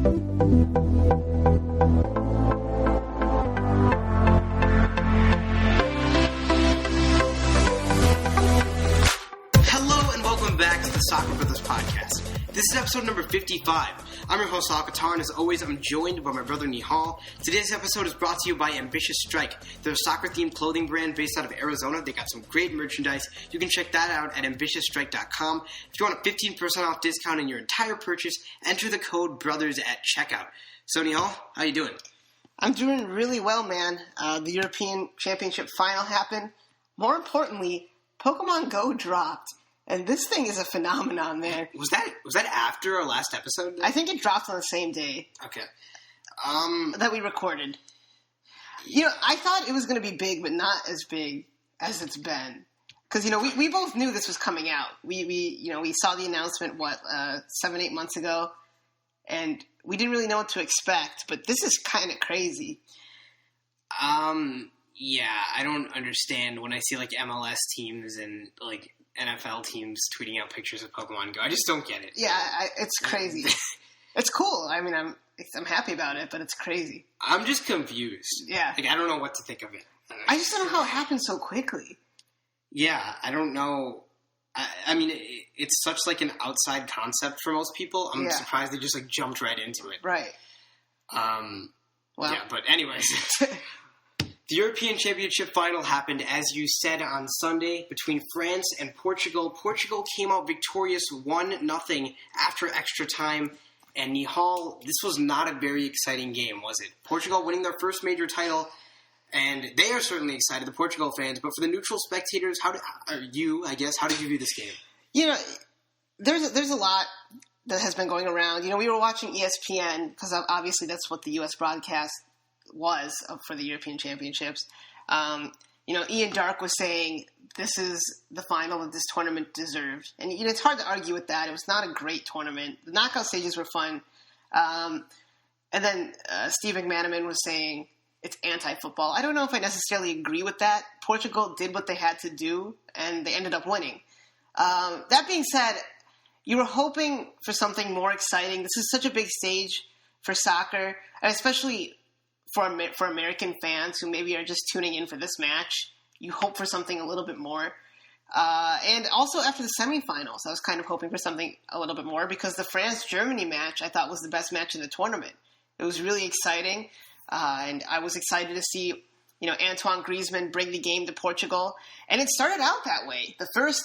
Hello and welcome back to the Soccer Brothers Podcast. This is episode number 55. I'm your host, Sahil, and as always, I'm joined by my brother, Nihal. Today's episode is brought to you by Ambitious Strike. They're a soccer-themed clothing brand based out of Arizona. They got some great merchandise. You can check that out at ambitiousstrike.com. If you want a 15% off discount on your entire purchase, enter the code BROTHERS at checkout. So, Nihal, how you doing? I'm doing really well, man. The European Championship final happened. More importantly, Pokemon Go dropped. And this thing is a phenomenon, man. Was that after our last episode? I think it dropped on the same day. Okay. That we recorded. You know, I thought it was going to be big, but not as big as it's been. Because, you know, we both knew this was coming out. We saw the announcement, 7-8 months ago. And we didn't really know what to expect. But this is kind of crazy. Yeah, I don't understand when I see, like, MLS teams and, like, NFL teams tweeting out pictures of Pokemon Go. I just don't get it. Yeah, it's crazy. It's cool. I mean, I'm happy about it, but it's crazy. I'm just confused. Yeah. Like, I don't know what to think of it. I just don't know how it happened so quickly. Yeah, I don't know. I mean, it's such, like, an outside concept for most people. I'm surprised they just, like, jumped right into it. Right. Well. Yeah, but anyways. The European Championship final happened, as you said, on Sunday between France and Portugal. Portugal came out victorious 1-0 after extra time. And Nihal, this was not a very exciting game, was it? Portugal winning their first major title, and they are certainly excited, the Portugal fans. But for the neutral spectators, how did you view this game? You know, there's a lot that has been going around. You know, we were watching ESPN, because obviously that's what the U.S. broadcast was for the European Championships. You know, Ian Darke was saying this is the final that this tournament deserved. And, you know, it's hard to argue with that. It was not a great tournament. The knockout stages were fun. And then Steve McManaman was saying it's anti-football. I don't know if I necessarily agree with that. Portugal did what they had to do, and they ended up winning. That being said, you were hoping for something more exciting. This is such a big stage for soccer, and especially for American fans who maybe are just tuning in for this match. You hope for something a little bit more. And also after the semifinals, I was kind of hoping for something a little bit more, because the France-Germany match I thought was the best match in the tournament. It was really exciting, and I was excited to see, you know, Antoine Griezmann bring the game to Portugal. And it started out that way. The first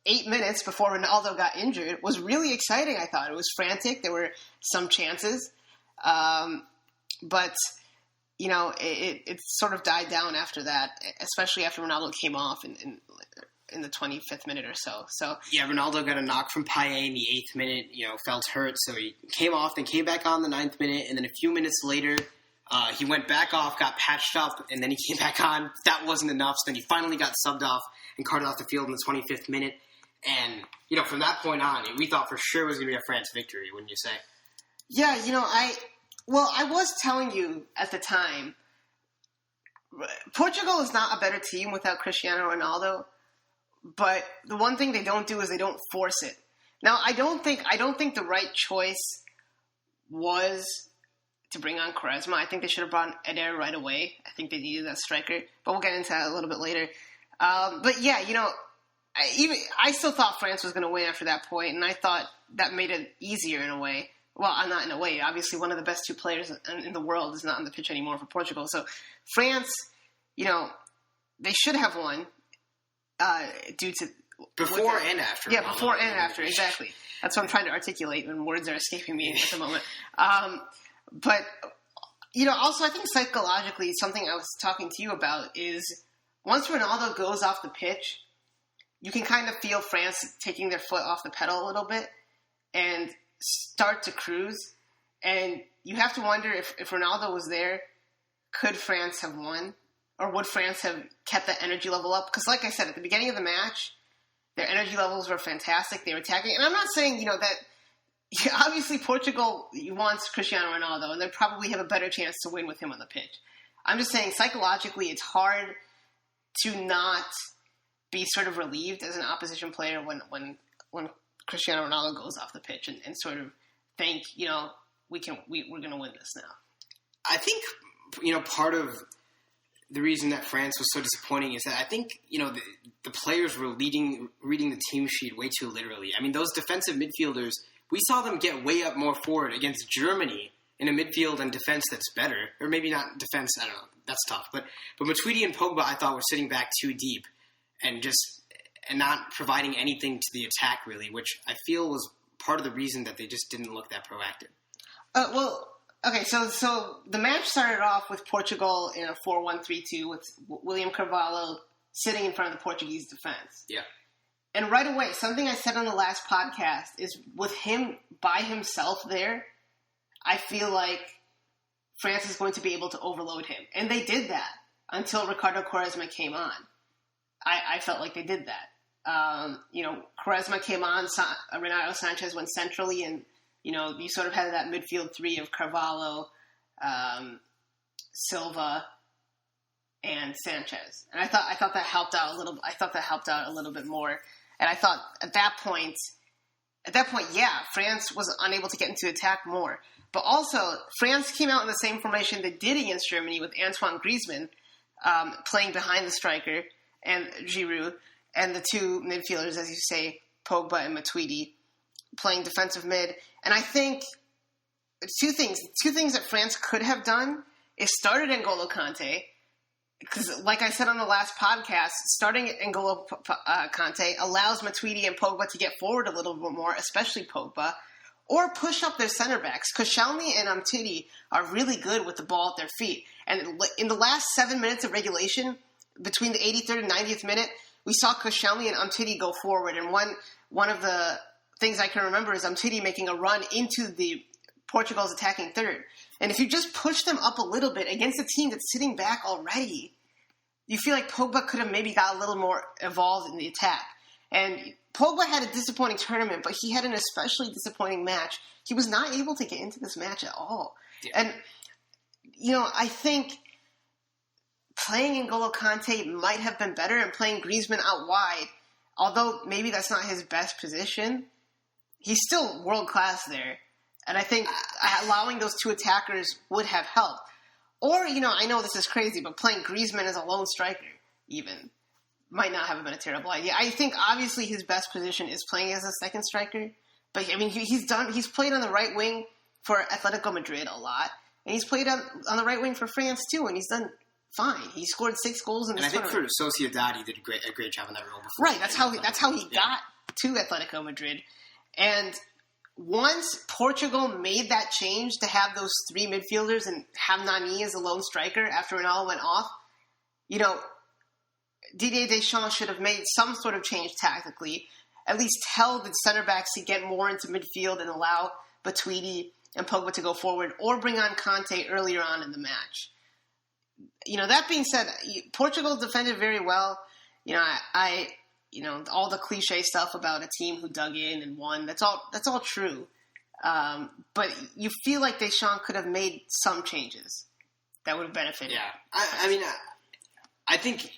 8 minutes before Ronaldo got injured was really exciting, I thought. It was frantic. There were some chances. But you know, it sort of died down after that, especially after Ronaldo came off in the 25th minute or so. So yeah, Ronaldo got a knock from Payet in the 8th minute, you know, felt hurt, so he came off, then came back on the 9th minute, and then a few minutes later, he went back off, got patched up, and then he came back on. That wasn't enough, so then he finally got subbed off and carted off the field in the 25th minute. And, you know, from that point on, we thought for sure it was going to be a France victory, wouldn't you say? Yeah, you know, I was telling you at the time, Portugal is not a better team without Cristiano Ronaldo, but the one thing they don't do is they don't force it. Now, I don't think the right choice was to bring on Quaresma. I think they should have brought Eder right away. I think they needed that striker, but we'll get into that a little bit later. But yeah, you know, I still thought France was going to win after that point, and I thought that made it easier in a way. Well, not in a way. Obviously, one of the best two players in the world is not on the pitch anymore for Portugal. So France, you know, they should have won due to... Before and after. Yeah, before and after, exactly. That's what I'm trying to articulate when words are escaping me at the moment. But, you know, also I think psychologically, something I was talking to you about is once Ronaldo goes off the pitch, you can kind of feel France taking their foot off the pedal a little bit and start to cruise. And you have to wonder if Ronaldo was there, could France have won? Or would France have kept that energy level up? Because like I said, at the beginning of the match, their energy levels were fantastic. They were attacking. And I'm not saying, you know, that obviously Portugal wants Cristiano Ronaldo, and they probably have a better chance to win with him on the pitch. I'm just saying psychologically it's hard to not be sort of relieved as an opposition player when Cristiano Ronaldo goes off the pitch and sort of think, you know, we're going to win this now. I think, part of the reason that France was so disappointing is that I think, the players were reading the team sheet way too literally. I mean, those defensive midfielders, we saw them get way up more forward against Germany in a midfield and defense that's better. Or maybe not defense, I don't know. That's tough. But Matuidi and Pogba, I thought, were sitting back too deep and not providing anything to the attack, really, which I feel was part of the reason that they just didn't look that proactive. Okay, so the match started off with Portugal in a 4-1-3-2 with William Carvalho sitting in front of the Portuguese defense. Yeah. And right away, something I said on the last podcast is with him by himself there, I feel like France is going to be able to overload him. And they did that until Ricardo Quaresma came on. I felt like they did that. Quaresma came on, Renato Sanchez went centrally, and you sort of had that midfield three of Carvalho, Silva, and Sanchez. And I thought that helped out a little. I thought that helped out a little bit more. And I thought at that point, yeah, France was unable to get into attack more. But also, France came out in the same formation they did against Germany with Antoine Griezmann playing behind the striker and Giroud, and the two midfielders, as you say, Pogba and Matuidi, playing defensive mid. And I think two things that France could have done is started N'Golo Kante, because like I said on the last podcast, starting N'Golo Kante allows Matuidi and Pogba to get forward a little bit more, especially Pogba, or push up their center backs. Koscielny and Umtiti are really good with the ball at their feet. And in the last 7 minutes of regulation, between the 83rd and 90th minute, we saw Koscielny and Umtiti go forward. And one of the things I can remember is Umtiti making a run into the Portugal's attacking third. And if you just push them up a little bit against a team that's sitting back already, you feel like Pogba could have maybe got a little more involved in the attack. And Pogba had a disappointing tournament, but he had an especially disappointing match. He was not able to get into this match at all. Yeah. And, I think playing N'Golo Kante might have been better, and playing Griezmann out wide, although maybe that's not his best position, he's still world-class there. And I think allowing those two attackers would have helped. Or, I know this is crazy, but playing Griezmann as a lone striker even might not have been a terrible idea. I think obviously his best position is playing as a second striker. But, he's played on the right wing for Atletico Madrid a lot. And he's played on the right wing for France too, and he's done fine. He scored 6 goals in this tournament. And I think for Sociedad, he did a great job in that role before. Right, that's how he got to Atletico Madrid. And once Portugal made that change to have those 3 midfielders and have Nani as a lone striker after Ronaldo went off, Didier Deschamps should have made some sort of change tactically, at least tell the center backs to get more into midfield and allow Matuidi and Pogba to go forward, or bring on Kante earlier on in the match. That being said, Portugal defended very well. All the cliche stuff about a team who dug in and won, that's all true. But you feel like Deschamps could have made some changes that would have benefited. Yeah. I think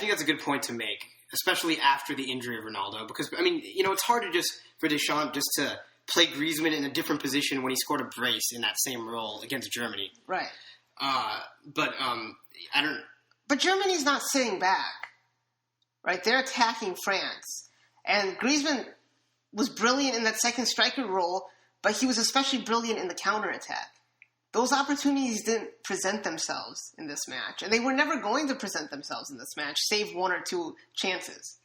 that's a good point to make, especially after the injury of Ronaldo, because, it's hard for Deschamps just to play Griezmann in a different position when he scored a brace in that same role against Germany. Right. But Germany's not sitting back, right? They're attacking France. And Griezmann was brilliant in that second striker role, but he was especially brilliant in the counterattack. Those opportunities didn't present themselves in this match, and they were never going to present themselves in this match, save 1 or 2 chances.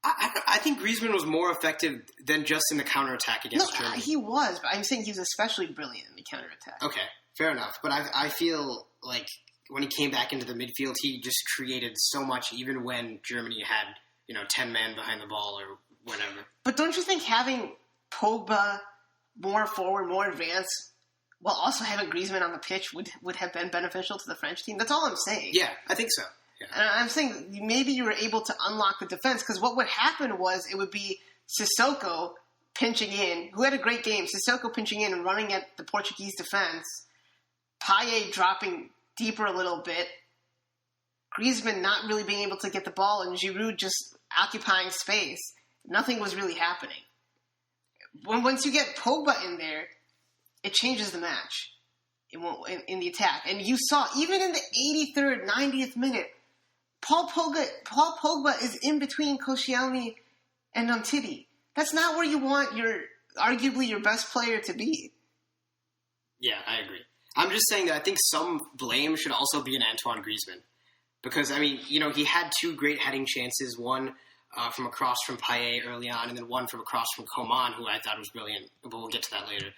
I think Griezmann was more effective than just in the counterattack against Germany. He was, but I'm saying he was especially brilliant in the counterattack. Okay, fair enough. But I feel like when he came back into the midfield, he just created so much, even when Germany had, 10 men behind the ball or whatever. But don't you think having Pogba more forward, more advanced, while also having Griezmann on the pitch would have been beneficial to the French team? That's all I'm saying. Yeah, I think so. Yeah. And I'm saying maybe you were able to unlock the defense, because what would happen was it would be Sissoko pinching in, who had a great game, Sissoko pinching in and running at the Portuguese defense, Payet dropping deeper a little bit, Griezmann not really being able to get the ball, and Giroud just occupying space. Nothing was really happening. once you get Pogba in there, it changes the match in the attack. And you saw, even in the 83rd, 90th minute, Paul Pogba is in between Koscielny and Umtiti. That's not where you want arguably your best player to be. Yeah, I agree. I'm just saying that I think some blame should also be on Antoine Griezmann. Because, I mean, he had two great heading chances, one from across from Payet early on, and then one from across from Coman, who I thought was brilliant, but we'll get to that later.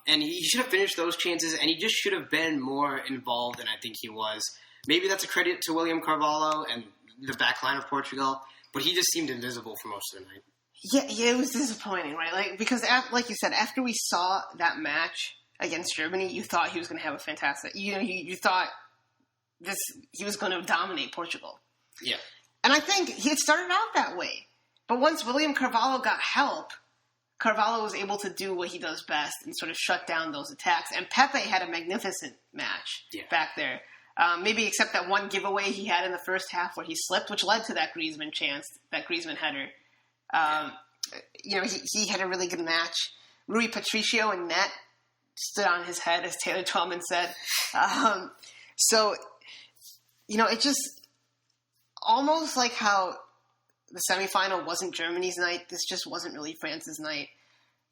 And he should have finished those chances, and he just should have been more involved than I think he was. Maybe that's a credit to William Carvalho and the back line of Portugal, but he just seemed invisible for most of the night. Yeah, it was disappointing, right? Because, like you said, after we saw that match against Germany, you thought he was going to have a fantastic... You thought he was going to dominate Portugal. Yeah. And I think he had started out that way. But once William Carvalho got help, Carvalho was able to do what he does best and sort of shut down those attacks. And Pepe had a magnificent match back there. Maybe except that one giveaway he had in the first half where he slipped, which led to that Griezmann chance, that Griezmann header. He had a really good match. Rui Patricio in net stood on his head, as Taylor Twellman said. It just almost like how the semifinal wasn't Germany's night. This just wasn't really France's night.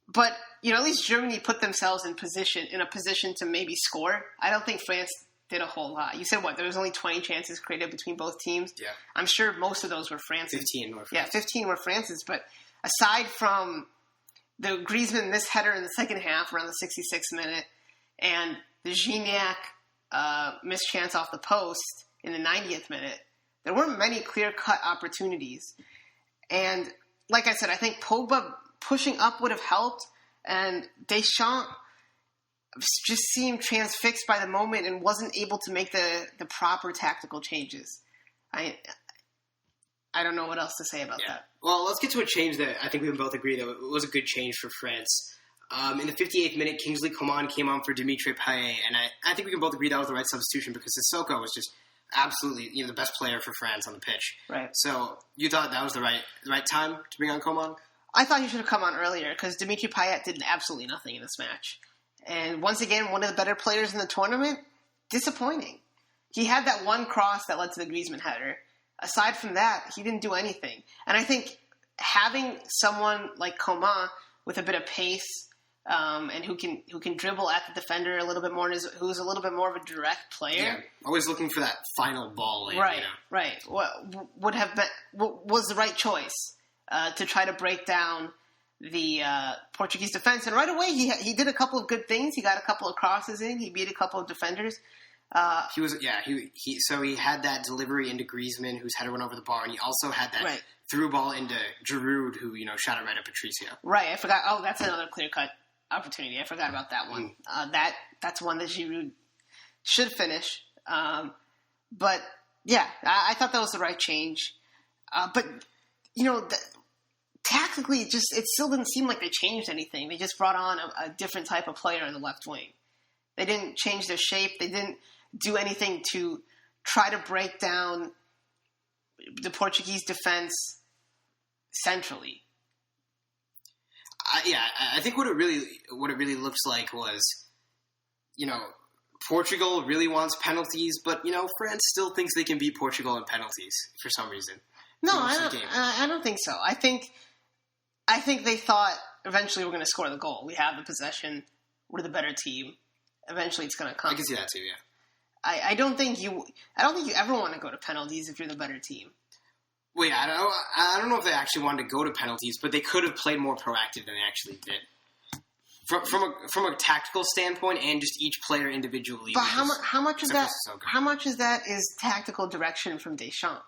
But, at least Germany put themselves in a position to maybe score. I don't think France did a whole lot. You said there was only 20 chances created between both teams? Yeah. I'm sure most of those were France's. 15 were France's. Yeah, 15 were France's. But aside from the Griezmann missed header in the second half around the 66th minute and the Gignac missed chance off the post in the 90th minute, there weren't many clear-cut opportunities. And like I said, I think Pogba pushing up would have helped, and Deschamps just seemed transfixed by the moment and wasn't able to make the proper tactical changes. I don't know what else to say about that. Well, let's get to a change that I think we can both agree that it was a good change for France. In the 58th minute, Kingsley Coman came on for Dimitri Payet, and I think we can both agree that was the right substitution because Sissoko was just absolutely the best player for France on the pitch. Right. So you thought that was the right time to bring on Coman? I thought he should have come on earlier because Dimitri Payet did absolutely nothing in this match. And once again, one of the better players in the tournament, disappointing. He had that one cross that led to the Griezmann header. Aside from that, he didn't do anything. And I think having someone like Coman with a bit of pace and who can dribble at the defender a little bit more, and who's a little bit more of a direct player. Yeah, always looking for that final ball. Right. Was the right choice to try to break down the Portuguese defense. And right away, he did a couple of good things. He got a couple of crosses in. He beat a couple of defenders. He had that delivery into Griezmann, whose header went over the bar, and he also had that through ball into Giroud, who shot it right at Patricio. Right, I forgot. Oh, that's another clear-cut opportunity. I forgot about that one. That's one that Giroud should finish. But yeah, I thought that was the right change. But tactically, it still didn't seem like they changed anything. They just brought on a different type of player in the left wing. They didn't change their shape. They didn't do anything to try to break down the Portuguese defense centrally. I think what it really looks like was, Portugal really wants penalties, but France still thinks they can beat Portugal in penalties for some reason. No, I don't think so. I think they thought eventually we're going to score the goal. We have the possession. We're the better team. Eventually, it's going to come. I can see that too. Yeah. I don't think you ever want to go to penalties if you're the better team. Well, yeah, I don't know if they actually wanted to go to penalties, but they could have played more proactive than they actually did. From a tactical standpoint, and just each player individually. But how much of that is tactical direction from Deschamps?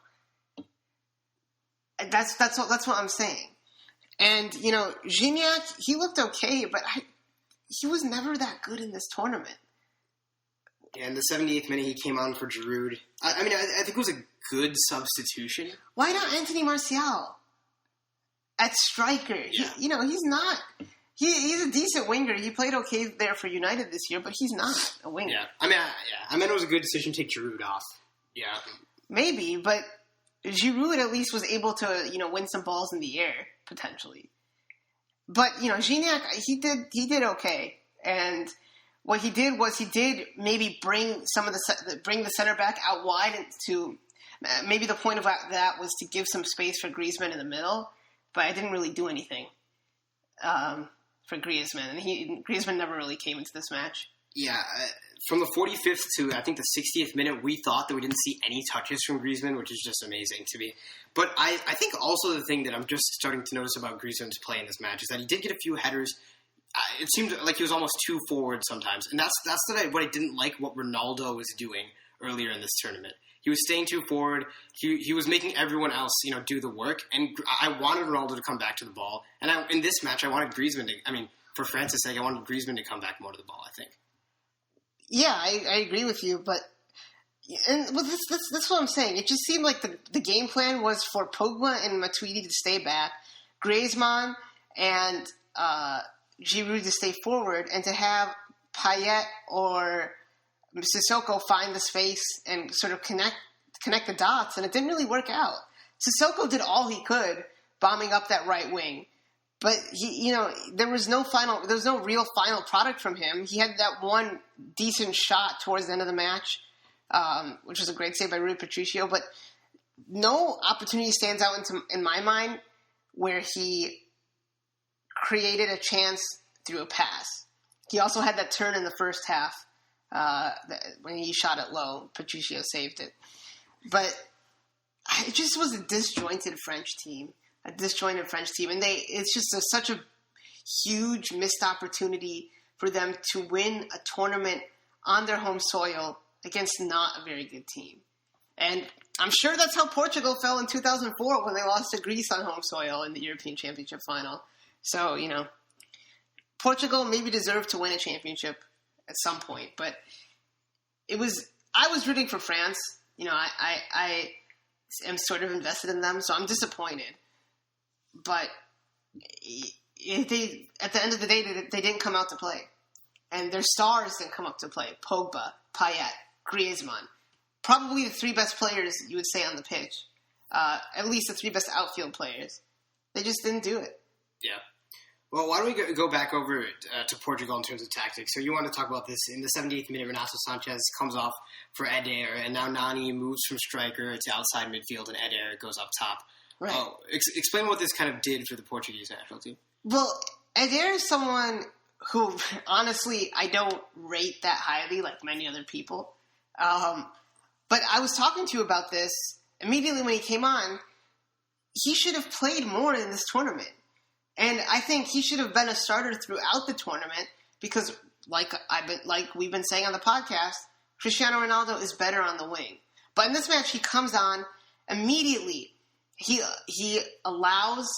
That's what I'm saying. And Gignac, he looked okay, but he was never that good in this tournament. Yeah, in the 78th minute, he came on for Giroud. I think it was a good substitution. Why not Anthony Martial at striker? Yeah. He's not. He's a decent winger. He played okay there for United this year, but he's not a winger. Yeah, I mean, it was a good decision to take Giroud off. Yeah, maybe, but Giroud at least was able to win some balls in the air potentially. But, Gignac, he did okay. And what he did was he did maybe bring the center back out wide to maybe the point of that was to give some space for Griezmann in the middle, but I didn't really do anything for Griezmann, and Griezmann never really came into this match. Yeah, from the 45th to I think the 60th minute, we thought that we didn't see any touches from Griezmann, which is just amazing to me. But I think also the thing that I'm just starting to notice about Griezmann's play in this match is that he did get a few headers. It seemed like he was almost too forward sometimes, and that's what I didn't like what Ronaldo was doing earlier in this tournament. He was staying too forward. He was making everyone else, do the work. And I wanted Ronaldo to come back to the ball. And in this match, I wanted Griezmann to. For France's sake, I wanted Griezmann to come back more to the ball, I think. Yeah, I agree with you, but that's what I'm saying. It just seemed like the game plan was for Pogba and Matuidi to stay back, Griezmann and Giroud to stay forward, and to have Payet or Sissoko find the space and sort of connect the dots, and it didn't really work out. Sissoko did all he could, bombing up that right wing. But there was no real final product from him. He had that one decent shot towards the end of the match, which was a great save by Rui Patricio. But no opportunity stands out in my mind where he created a chance through a pass. He also had that turn in the first half when he shot it low. Patricio saved it. But it just was a disjointed French team. And it's just such a huge missed opportunity for them to win a tournament on their home soil against not a very good team. And I'm sure that's how Portugal fell in 2004 when they lost to Greece on home soil in the European Championship final. So, Portugal maybe deserved to win a championship at some point, but I was rooting for France. I am sort of invested in them, so I'm disappointed. But at the end of the day, they didn't come out to play. And their stars didn't come up to play. Pogba, Payet, Griezmann. Probably the three best players you would say on the pitch. At least the three best outfield players. They just didn't do it. Yeah. Well, why don't we go back over to Portugal in terms of tactics? So you want to talk about this. In the 78th minute, Renato Sanchez comes off for Eder, and now Nani moves from striker to outside midfield, and Eder goes up top. Right. Oh, explain what this kind of did for the Portuguese national team. Well, Eder is someone who, honestly, I don't rate that highly like many other people. But I was talking to you about this immediately when he came on. He should have played more in this tournament. And I think he should have been a starter throughout the tournament because, like we've been saying on the podcast, Cristiano Ronaldo is better on the wing. But in this match, he comes on immediately. He allows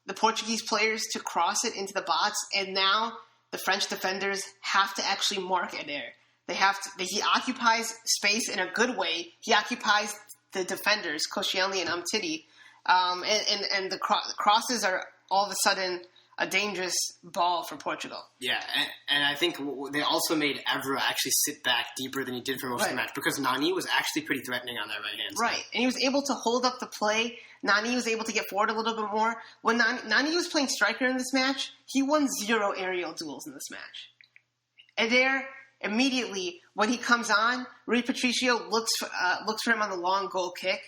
the Portuguese players to cross it into the box, and now the French defenders have to actually mark Eder. He occupies space in a good way. He occupies the defenders, Koscielny and Umtiti, and the crosses are all of a sudden a dangerous ball for Portugal. Yeah, and I think they also made Evra actually sit back deeper than he did for most of the match because Nani was actually pretty threatening on that right hand side. Right, and he was able to hold up the play. Nani was able to get forward a little bit more. When Nani was playing striker in this match, he won 0 aerial duels in this match. Eder, immediately, when he comes on, Rui Patricio looks for him on the long goal kick.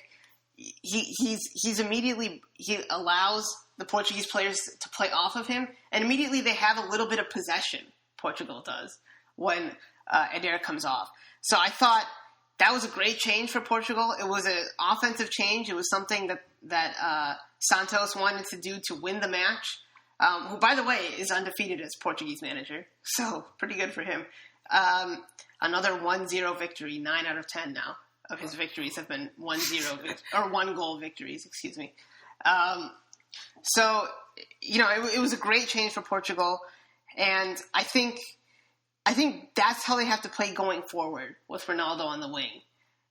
He allows the Portuguese players to play off of him, and immediately they have a little bit of possession, Portugal does, when Eder comes off. So I thought that was a great change for Portugal. It was an offensive change. It was something that Santos wanted to do to win the match, who, by the way, is undefeated as Portuguese manager. So pretty good for him. Another 1-0 victory, 9 out of 10 now of his victories have been 1-0 or 1-goal victories, excuse me. So, it was a great change for Portugal, and I think that's how they have to play going forward with Ronaldo on the wing.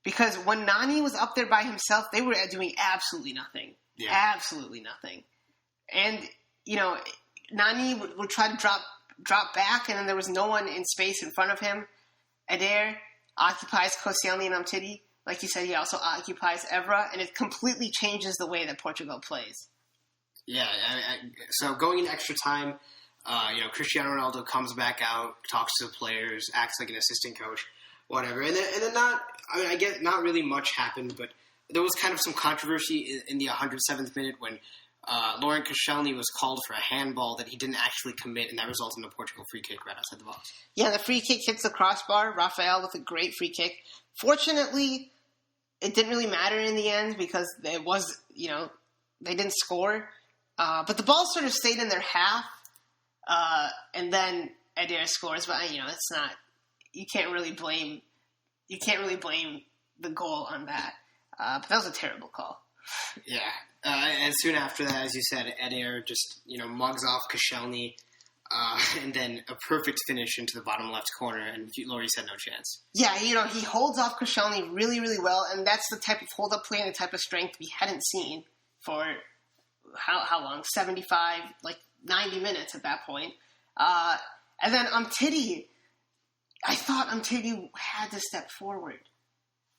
Because when Nani was up there by himself, they were doing absolutely nothing. Yeah. Absolutely nothing. And, Nani would try to drop back, and then there was no one in space in front of him. Eder occupies Koscielny and Umtiti. Like you said, he also occupies Evra, and it completely changes the way that Portugal plays. Yeah, so going into extra time, Cristiano Ronaldo comes back out, talks to the players, acts like an assistant coach, whatever. And then I guess not really much happened, but there was kind of some controversy in the 107th minute when Laurent Koscielny was called for a handball that he didn't actually commit, and that resulted in a Portugal free kick right outside the box. Yeah, the free kick hits the crossbar. Rafael with a great free kick. Fortunately, it didn't really matter in the end because it was, they didn't score. But the ball sort of stayed in their half, and then Adair scores. But it's not. You can't really blame the goal on that. But that was a terrible call. Yeah, and soon after that, as you said, Adair just mugs off Koscielny, and then a perfect finish into the bottom left corner, and Laurie said no chance. Yeah, he holds off Koscielny really, really well, and that's the type of hold-up play and the type of strength we hadn't seen for. How long? 75, 90 minutes at that point. And then Umtiti, I thought Umtiti had to step forward.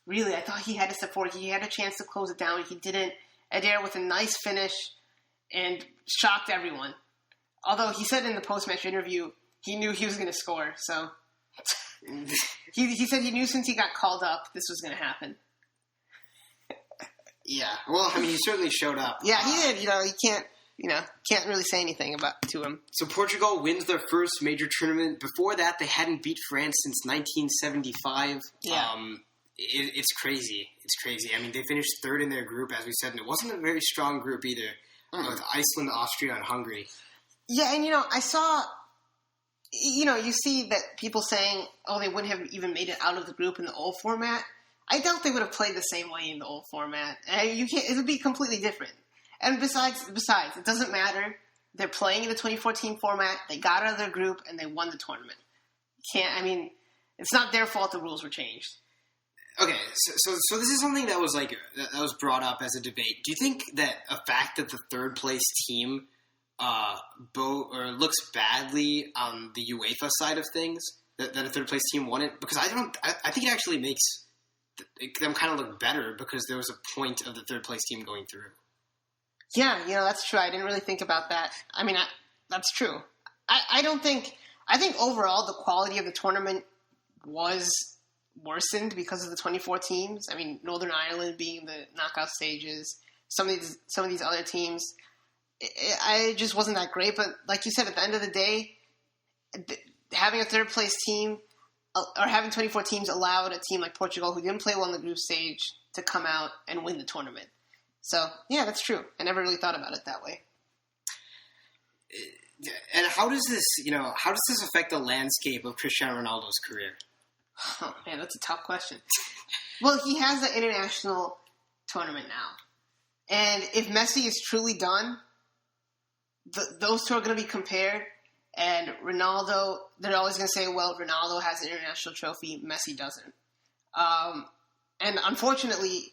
Really, I thought he had to step forward. He had a chance to close it down. He didn't. Adair with a nice finish and shocked everyone. Although he said in the post-match interview he knew he was going to score. So he said he knew since he got called up this was going to happen. Yeah, well, he certainly showed up. Yeah, he did. He can't really say anything to him. So Portugal wins their first major tournament. Before that, they hadn't beat France since 1975. Yeah. It's crazy. It's crazy. They finished third in their group, as we said, and it wasn't a very strong group either, with Iceland, Austria, and Hungary. Yeah, and, I saw, you see that people saying, oh, they wouldn't have even made it out of the group in the old format. I doubt they would have played the same way in the old format. It would be completely different. And besides, it doesn't matter. They're playing in the 2014 format. They got out of their group and they won the tournament. It's not their fault the rules were changed. Okay, so this is something that was brought up as a debate. Do you think that a fact that the third place team looks badly on the UEFA side of things, that a third place team won it? Because I think it actually makes them kind of look better because there was a point of the third place team going through. Yeah, that's true. I didn't really think about that. That's true. I think overall the quality of the tournament was worsened because of the 24 teams. Northern Ireland being the knockout stages, some of these other teams, it just wasn't that great. But like you said, at the end of the day, having a third place team or having 24 teams allowed a team like Portugal, who didn't play well in the group stage, to come out and win the tournament. So, yeah, that's true. I never really thought about it that way. And how does this affect the landscape of Cristiano Ronaldo's career? Oh, man, that's a tough question. Well, he has the international tournament now. And if Messi is truly done, those two are going to be compared. And Ronaldo, they're always going to say, well, Ronaldo has an international trophy, Messi doesn't. And unfortunately,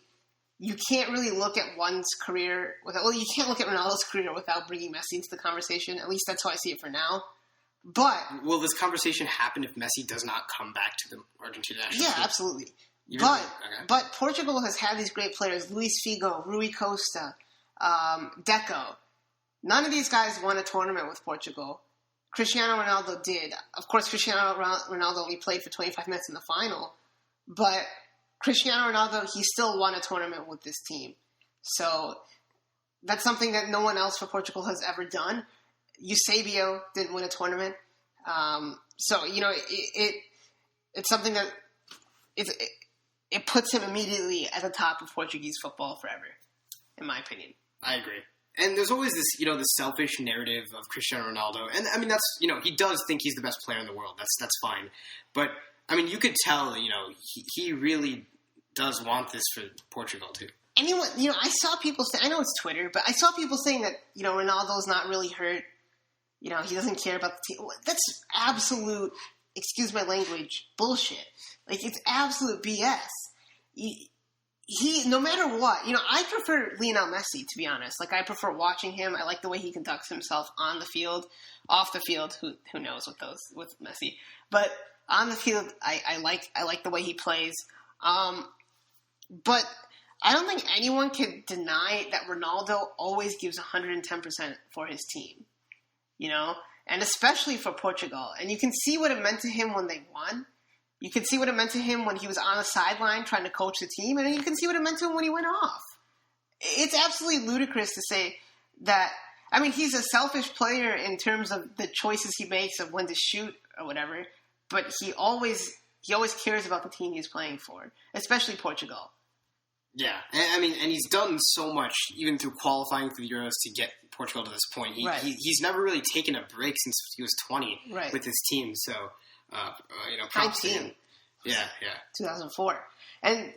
you can't really look at one's career you can't look at Ronaldo's career without bringing Messi into the conversation. At least that's how I see it for now. But will this conversation happen if Messi does not come back to the Argentina national team? Yeah, absolutely. Okay. But Portugal has had these great players, Luis Figo, Rui Costa, Deco. None of these guys won a tournament with Portugal. Cristiano Ronaldo did. Of course, Cristiano Ronaldo only played for 25 minutes in the final. But Cristiano Ronaldo, he still won a tournament with this team. So that's something that no one else for Portugal has ever done. Eusebio didn't win a tournament. It's something that it puts him immediately at the top of Portuguese football forever, in my opinion. I agree. And there's always this, the selfish narrative of Cristiano Ronaldo. And that's, he does think he's the best player in the world. That's fine. But, you could tell, he really does want this for Portugal too. Anyone, I saw people say, I know it's Twitter, but I saw people saying that, Ronaldo's not really hurt. He doesn't care about the team. That's absolute, excuse my language, bullshit. It's absolute BS. He no matter what, I prefer Lionel Messi, to be honest. I prefer watching him. I like the way he conducts himself on the field. Off the field, who knows with Messi. But on the field, I like the way he plays. But I don't think anyone can deny that Ronaldo always gives 110% for his team, you know, and especially for Portugal. And you can see what it meant to him when they won. You can see what it meant to him when he was on the sideline trying to coach the team, and you can see what it meant to him when he went off. It's absolutely ludicrous to say that. I mean, he's a selfish player in terms of the choices he makes of when to shoot or whatever, but he always cares about the team he's playing for, especially Portugal. Yeah, I mean, and he's done so much, even through qualifying for the Euros to get Portugal to this point. He's never really taken a break since he was 20 with his team. So, props to him. Yeah. 2004. And,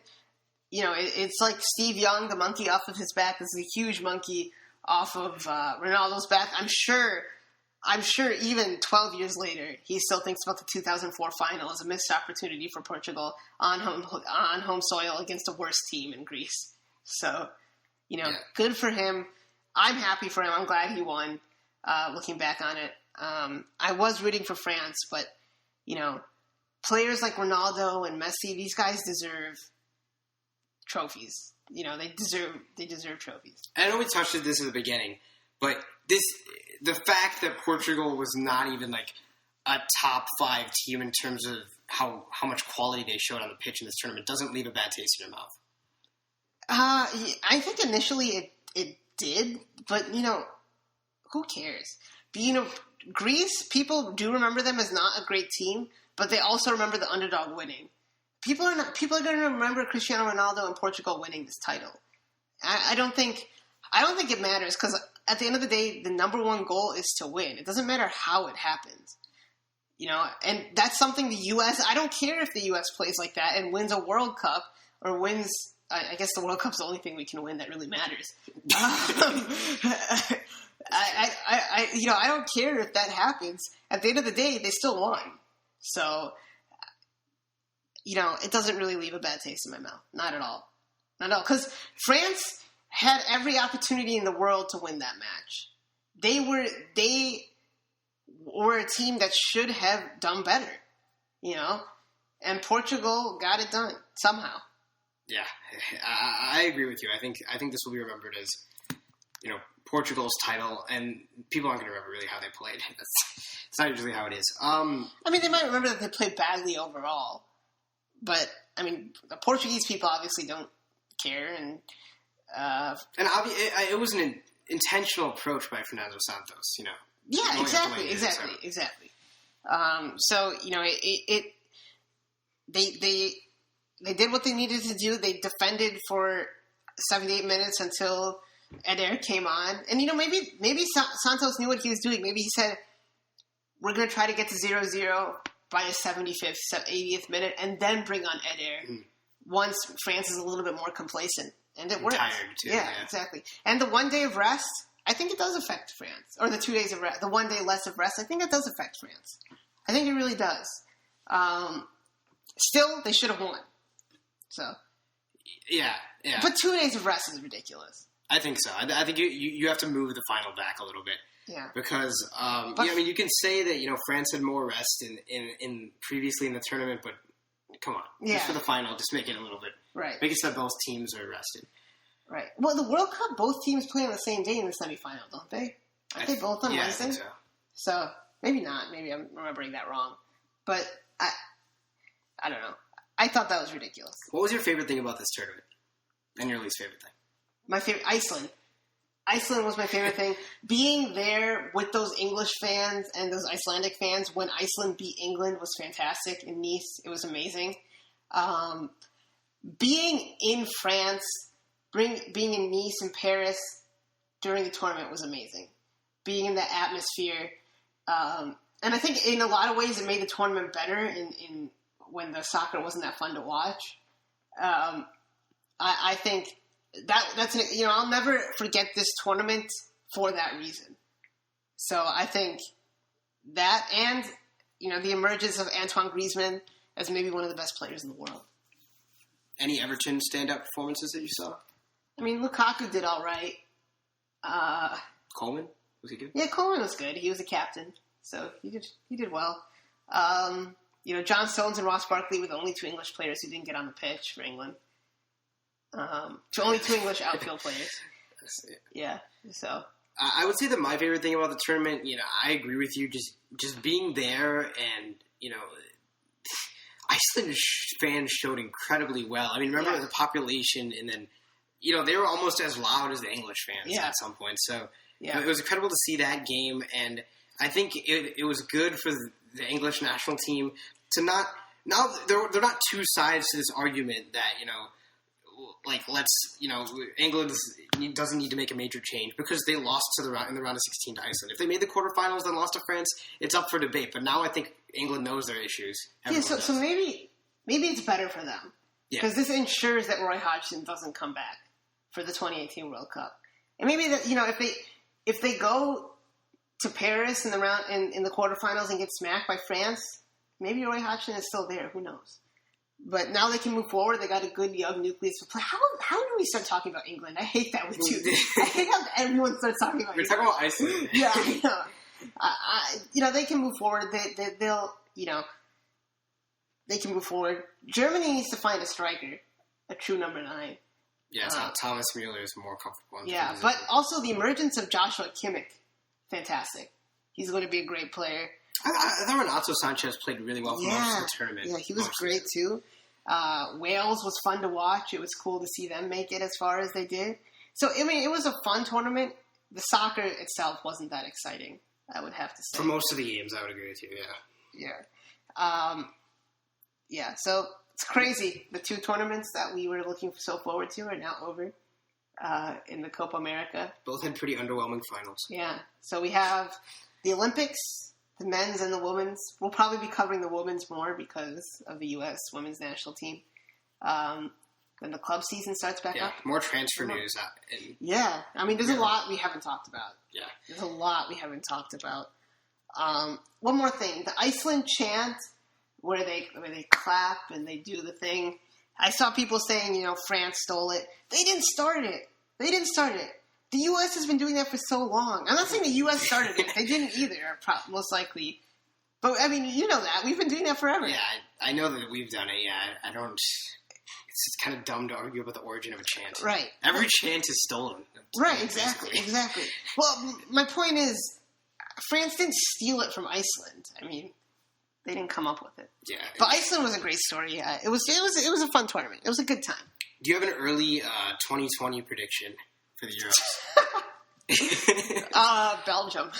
it's like Steve Young, the monkey off of his back. This is a huge monkey off of Ronaldo's back. I'm sure even 12 years later, he still thinks about the 2004 final as a missed opportunity for Portugal on home soil against a worse team in Greece. So, good for him. I'm happy for him. I'm glad he won, looking back on it. I was rooting for France, but, players like Ronaldo and Messi, these guys deserve trophies. They deserve trophies. I know we touched on this at the beginning, but the fact that Portugal was not even like a top 5 team in terms of how much quality they showed on the pitch in this tournament doesn't leave a bad taste in your mouth. I think initially it did, but who cares? Greece, people do remember them as not a great team, but they also remember the underdog winning. People are going to remember Cristiano Ronaldo and Portugal winning this title. I don't think it matters, because at the end of the day, the number one goal is to win. It doesn't matter how it happens, and that's something the U.S. I don't care if the U.S. plays like that and wins a World Cup or wins. I guess the World Cup's the only thing we can win that really matters. I don't care if that happens. At the end of the day, they still won. So, it doesn't really leave a bad taste in my mouth. Not at all. Not at all. Because France had every opportunity in the world to win that match. They were a team that should have done better, and Portugal got it done somehow. Yeah, I agree with you. I think this will be remembered as, Portugal's title, and people aren't going to remember really how they played. It's not usually how it is. They might remember that they played badly overall, but the Portuguese people obviously don't care, and it was an intentional approach by Fernando Santos. Yeah, exactly. So they did what they needed to do. They defended for 78 minutes until Eder came on. And, maybe Santos knew what he was doing. Maybe he said, we're going to try to get to 0-0 by the 75th, 80th minute, and then bring on Eder once France is a little bit more complacent. And it worked. Tired, too. Yeah, exactly. And the 1 day of rest, I think it does affect France. Or the 2 days of rest, the 1 day less of rest, I think it does affect France. I think it really does. Still, they should have won. So, yeah. But 2 days of rest is ridiculous. I think so. I think you have to move the final back a little bit. Yeah. Because you can say that France had more rest in previously in the tournament, but come on, just for the final, just make it a little bit right. Make it so both teams are rested. Right. Well, the World Cup, both teams play on the same day in the semifinal, don't they? Aren't they both on Wednesday? I think so. So maybe not. Maybe I'm remembering that wrong. But I don't know. I thought that was ridiculous. What was your favorite thing about this tournament? And your least favorite thing? My favorite, Iceland. Iceland was my favorite thing. Being there with those English fans and those Icelandic fans when Iceland beat England was fantastic. In Nice, it was amazing. Being in France, being in Nice and Paris during the tournament was amazing. Being in that atmosphere. And I think in a lot of ways it made the tournament better in when the soccer wasn't that fun to watch. I think that's I'll never forget this tournament for that reason. So I think that and the emergence of Antoine Griezmann as maybe one of the best players in the world. Any Everton standout performances that you saw? Lukaku did all right. Coleman, was he good? Yeah, Coleman was good. He was a captain, so he did well. John Stones and Ross Barkley were the only two English players who didn't get on the pitch for England. Only 2 English outfield players. Yeah, so... I would say that my favorite thing about the tournament, I agree with you, just being there and, Iceland fans showed incredibly well. I mean, remember the population, and then, they were almost as loud as the English fans at some point. So it was incredible to see that game, and I think it was good for the English national team to not – now, they're not two sides to this argument that, England doesn't need to make a major change because they lost in the round of 16 to Iceland. If they made the quarterfinals and lost to France, it's up for debate. But now I think England knows their issues. So maybe it's better for them because this ensures that Roy Hodgson doesn't come back for the 2018 World Cup. And maybe that if they go to Paris in the quarterfinals and get smacked by France, maybe Roy Hodgson is still there. Who knows? But now they can move forward. They got a good young nucleus to play. How do we start talking about England? I hate that with you. I hate how everyone starts talking about England. We're talking about Iceland. Yeah, I know. They can move forward. They'll they can move forward. Germany needs to find a striker, a true number 9. Yeah, Thomas Müller is more comfortable. Yeah, but also the emergence of Joshua Kimmich, fantastic. He's going to be a great player. I thought Renato Sanchez played really well for most of the tournament. Yeah, he was great too. Wales was fun to watch. It was cool to see them make it as far as they did. So, I mean, it was a fun tournament. The soccer itself wasn't that exciting, I would have to say. For most of the games, I would agree with you, Yeah, so it's crazy. The 2 tournaments that we were looking so forward to are now over in the Copa America. Both had pretty underwhelming finals. Yeah, so we have the Olympics, the men's and the women's. We'll probably be covering the women's more because of the U.S. women's national team. When the club season starts back up. More transfer news. I mean, there's a lot we haven't talked about. Yeah. There's a lot we haven't talked about. One more thing. The Iceland chant, where they clap and they do the thing. I saw people saying, France stole it. They didn't start it. The U.S. has been doing that for so long. I'm not saying the U.S. started it. They didn't either, most likely. But, I mean, you know that. We've been doing that forever. Yeah, I know that we've done it. Yeah, I don't... It's kind of dumb to argue about the origin of a chant. Right. Every chant is stolen. Right, exactly. Well, my point is, France didn't steal it from Iceland. I mean, they didn't come up with it. Yeah. But Iceland was a great story. Yeah, it was a fun tournament. It was a good time. Do you have an early 2020 prediction for the Euros? Belgium.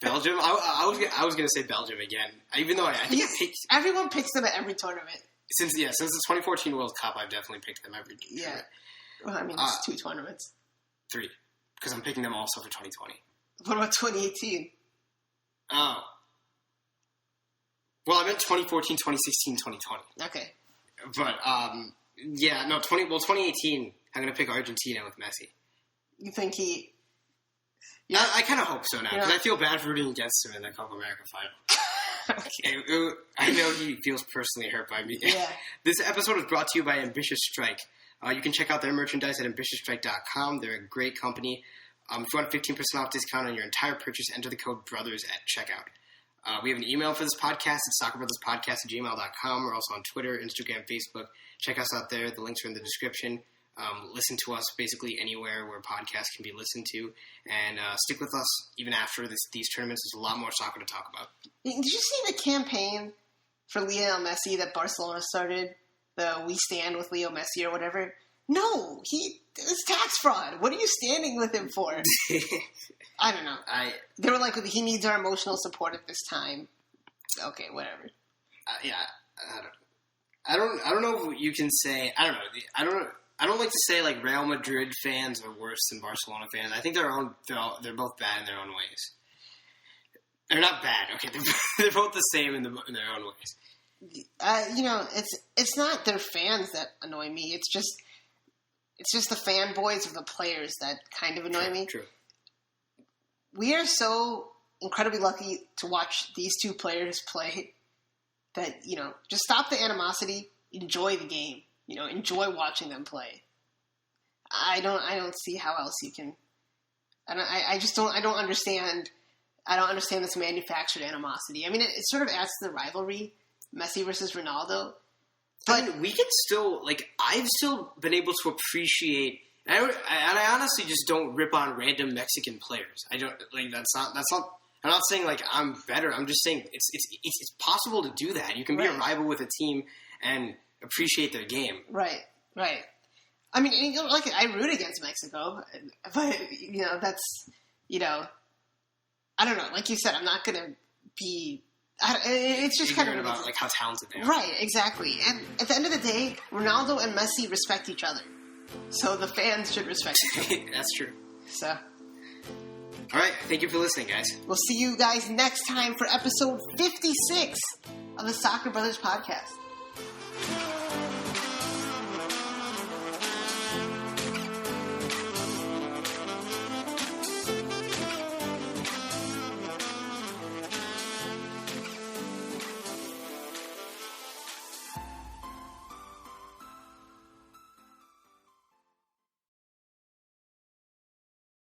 Belgium? I was going to say Belgium again. Even though I think everyone picks them at every tournament. Since the 2014 World Cup, I've definitely picked them every year. Yeah. Well, I mean, it's 2 tournaments. 3. Because I'm picking them also for 2020. What about 2018? Oh. Well, I meant 2014, 2016, 2020. Okay. But, 2018, I'm going to pick Argentina with Messi. You think he... Yeah. I kind of hope so now, because I feel bad for rooting against him in the Copa America final. Okay. I know he feels personally hurt by me. Yeah. This episode is brought to you by Ambitious Strike. You can check out their merchandise at ambitiousstrike.com. They're a great company. If you want a 15% off discount on your entire purchase, enter the code BROTHERS at checkout. We have an email for this podcast. It's SoccerBrothersPodcast@gmail.com. We're also on Twitter, Instagram, Facebook. Check us out there. The links are in the description. Listen to us basically anywhere where podcasts can be listened to. And stick with us even after these tournaments. There's a lot more soccer to talk about. Did you see the campaign for Lionel Messi that Barcelona started? The We Stand with Leo Messi or whatever? No, it's tax fraud. What are you standing with him for? I don't know. They were like, he needs our emotional support at this time. Okay, whatever. I don't know what you can say. I don't like to say like Real Madrid fans are worse than Barcelona fans. I think they're both bad in their own ways. They're not bad. Okay, they're both the same in their own ways. It's not their fans that annoy me. It's just the fanboys of the players that kind of annoy me. True. We are so incredibly lucky to watch these 2 players play that, just stop the animosity, enjoy the game. Enjoy watching them play. I don't see how else you can. I don't understand. I don't understand this manufactured animosity. I mean, it sort of adds to the rivalry, Messi versus Ronaldo. But I mean, we can still, like, I've still been able to appreciate, and I honestly just don't rip on random Mexican players. I don't, like, that's not, I'm not saying, like, I'm better. I'm just saying it's possible to do that. You can be a rival with a team and appreciate their game. Right. I mean, you know, like, I root against Mexico, but, you know, that's, you know, I don't know. Like you said, I'm not going to be... it's just kind of about like how talented they are. Right, exactly. And at the end of the day, Ronaldo and Messi respect each other. So the fans should respect each other. That's true. So, all right, thank you for listening, guys. We'll see you guys next time for episode 56 of the Soccer Brothers Podcast.